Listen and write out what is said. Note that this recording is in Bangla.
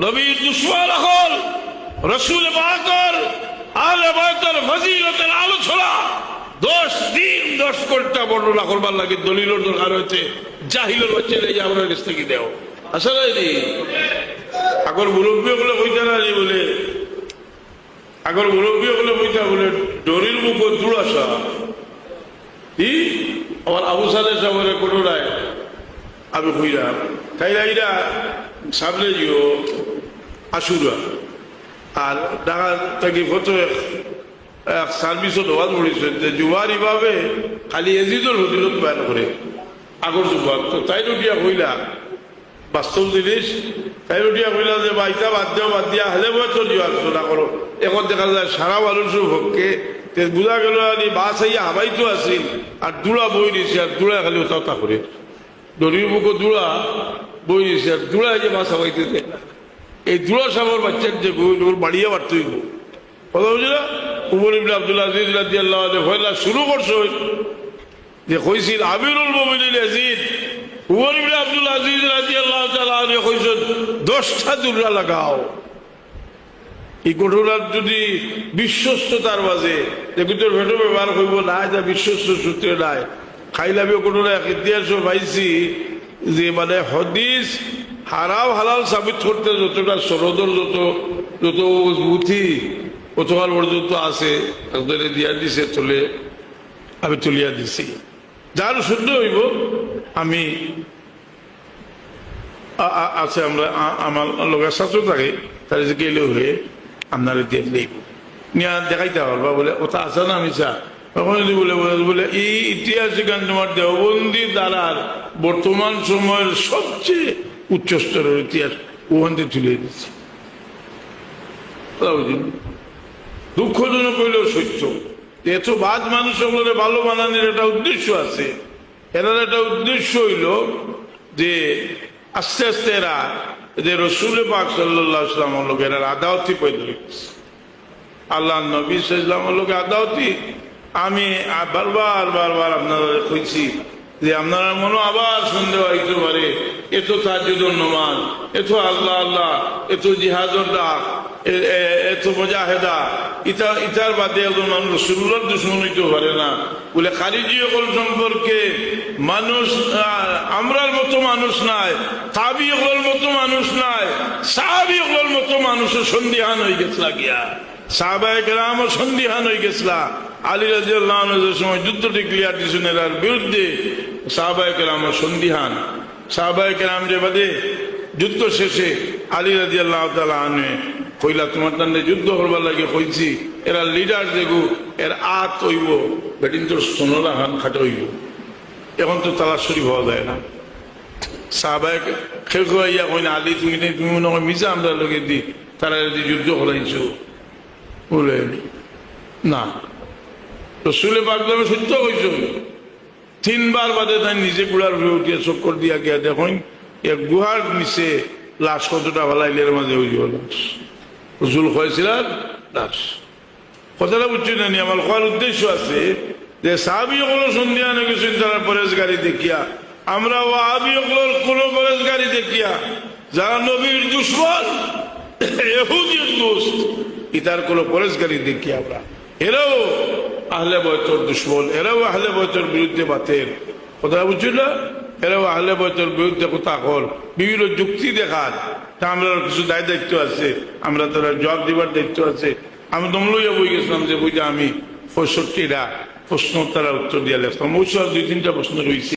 নবীর দুশমন হল রসুল পাকের আহলে বাইতের ফজিলতের আলোচনা 10 দিন 10 ঘন্টা বর্ণনা করবার লাগে দলিলের দরকার হয়েছে। জাহিলের বাচ্চারা এই আমরা কাছ থেকে দেও আসলে আগর মুরব্বী বলে কইতা না বলে আগর মুরব্বী বলে কইতা বলে ডরির মুখ দুড়াসা ই আমার আবু সালেহ সাহেবের কোনো নাই আমি কইলাম তাই এইটা সামনে গিয়েও আশুরা আর ঢাকা থেকে ফটো এক সার্ভিসও দোয়াজ পড়েছে যে জুয়ার এভাবে খালি এজিদুল হদিলত বয়ান করে আগর যুবক তো তাই রুটিয়া কইলা বাস্তব জিনিস তাই রুটিয়া কইলা যে বাইতা বাদ দিয়া হলে বছর জুয়ার চলা করো এখন দেখা যায় সারা মানুষের পক্ষে বোঝা গেল বাস আইয়া হাবাই তো আসিল আর দুড়া বই দিয়েছে আর দুড়া খালি ওটা করে দড়ির বুকো দুড়া বই দিয়েছে আর দুড়া যে বাস হাবাইতে এই দুড়া সাহেবের বাচ্চার যে ওর বাড়িয়ে বাড়তে হইব কথা বুঝল উমর ইবনে আব্দুল আজিজ রাদিয়াল্লাহু আনহু ফয়লা শুরু করছে যে কইছিল আমিরুল মুমিনিন ইয়াজিদ উমর ইবনে আব্দুল আজিজ রাদিয়াল্লাহু তাআলা আনহু কইছেন 10টা দুড়া লাগাও। এই ঘটনার যদি বিশ্বস্ততার মাঝে দেখুন ভেটো ব্যবহার করব না যা বিশ্বস্ত সূত্রে নাই খাইলামে ঘটনা এক ইতিহাসও পাইছি যে মানে হদিস হারাম হালাল সাবিত করতে যতটা সরদর যত বুদ্ধি অতকাল পর্যন্ত আছে দিয়া দিছে চলে আমি তুলিয়া দিছি যার শুদ্ধ হইব আমি আছে আমরা আমার লোকের সাথেও থাকে তার যে গেলেও হয়ে আপনারা দেখলেই নিয়ে দেখাইতে পারবা বলে ওটা আছে না আমি চা তখন যদি বলে বলে এই ইতিহাস গান তোমার দেওবন্দি দ্বারার বর্তমান সময়ের সবচেয়ে উচ্চ স্তরের ইতিহাস ওখানে তুলে দিচ্ছে। দুঃখজনক হইলেও সত্য এত বাদ মানুষগুলোর ভালো বানানোর একটা উদ্দেশ্য আছে। এরার একটা উদ্দেশ্য হইল যে আস্তে আস্তে এরা যে রসুল পাক সাল্লাল্লাহু আলাইহি ওয়াসাল্লাম লোক এরা আদাওয়াতি পয়দা হইছে আল্লাহ নবী সাল্লাল্লাহু আলাইহি লোক আদাওয়াতি। আমি বারবার আপনারা কইছি যে আপনারা মনে আবার সন্দেহ হইতে পারে এত তাহাজ্জুদের নামাজ এত আল্লাহ আল্লাহ এত জিহাদের ডাক এত মুজাহিদা ইতার বাদে একজন মানুষ রাসূলুল্লাহর দুশমন হইতে পারে না বলে খারিজি হল সম্পর্কে মানুষ আমরার মতো মানুষ নাই, তাবিঈদের মতো মানুষ নাই, সাহাবীদের মতো মানুষের সন্দিহান হয়ে গেছে লাগিয়া সাহাবায়ে কেরামও সন্দিহান হয়ে গেছিলা। আলী রাদিয়াল্লাহু আনহু যে সময় যুদ্ধ ডিক্লেয়ার দিয়েছেন এর বিরুদ্ধে সাহাবায়ে কেরামও সন্দিহান। সাহাবায়ে কেরাম যে বাদে যুদ্ধ শেষে আলী রাদিয়াল্লাহু তাআলা আনহু কইলা তোমার তান্ডে যুদ্ধ করবার লাগে কইছি এরা লিডার দেখো এর আত হইব বেটিন তোর সোনরা হান খাটে হইব। এখন তো তালাশরি হওয়া যায় না। সাহাবায়ে খেয়ে খাইয়া কই না আলী তুমি মনে হয় মিজা আমরা লোকে দি তারা যদি যুদ্ধ করাইছো বলে না রসুল পাক সত্য হয়েছ। 3 বার বাদে তাই নিজে গুড়ার হয়ে উঠিয়ে চক্কর দিয়া গিয়া দেখুন এক গুহার নিচে লাশ কতটা ভালাইলের মাঝে হয়ে যাওয়া লাশ রসুল হয়েছিলেন লাশ। কথাটা বুঝছি না আমার হওয়ার উদ্দেশ্য আছে যে সাহাবী হলো সন্ধিয়া হয়ে গেছেন তারা পরেশগারি দেখিয়া আমরা ওয়াহাবী হলোর কোন পরেশগারি দেখিয়া যারা নবীর দুশমন ইহুদির দোস্ত ইতার কোন পরেশগারি দেখিয়া আমরা এরাও আহলে বয়তর দুশমন এরাও আহলে বয়তর বিরুদ্ধে বাতের কথা বুঝছি না এরাও আহলে বয়তর বিরুদ্ধে কথা কল বিভিন্ন যুক্তি দেখার তা আমরা কিছু দায় দায়িত্ব আছে আমরা তারা জবাব দিবার দায়িত্ব আছে। আমি দমলইয়া বই গেছিলাম যে বইটা আমি 65টা প্রশ্ন তারা উত্তর দিয়ে লেখতাম অবশ্য 2-3টা প্রশ্ন রয়েছে।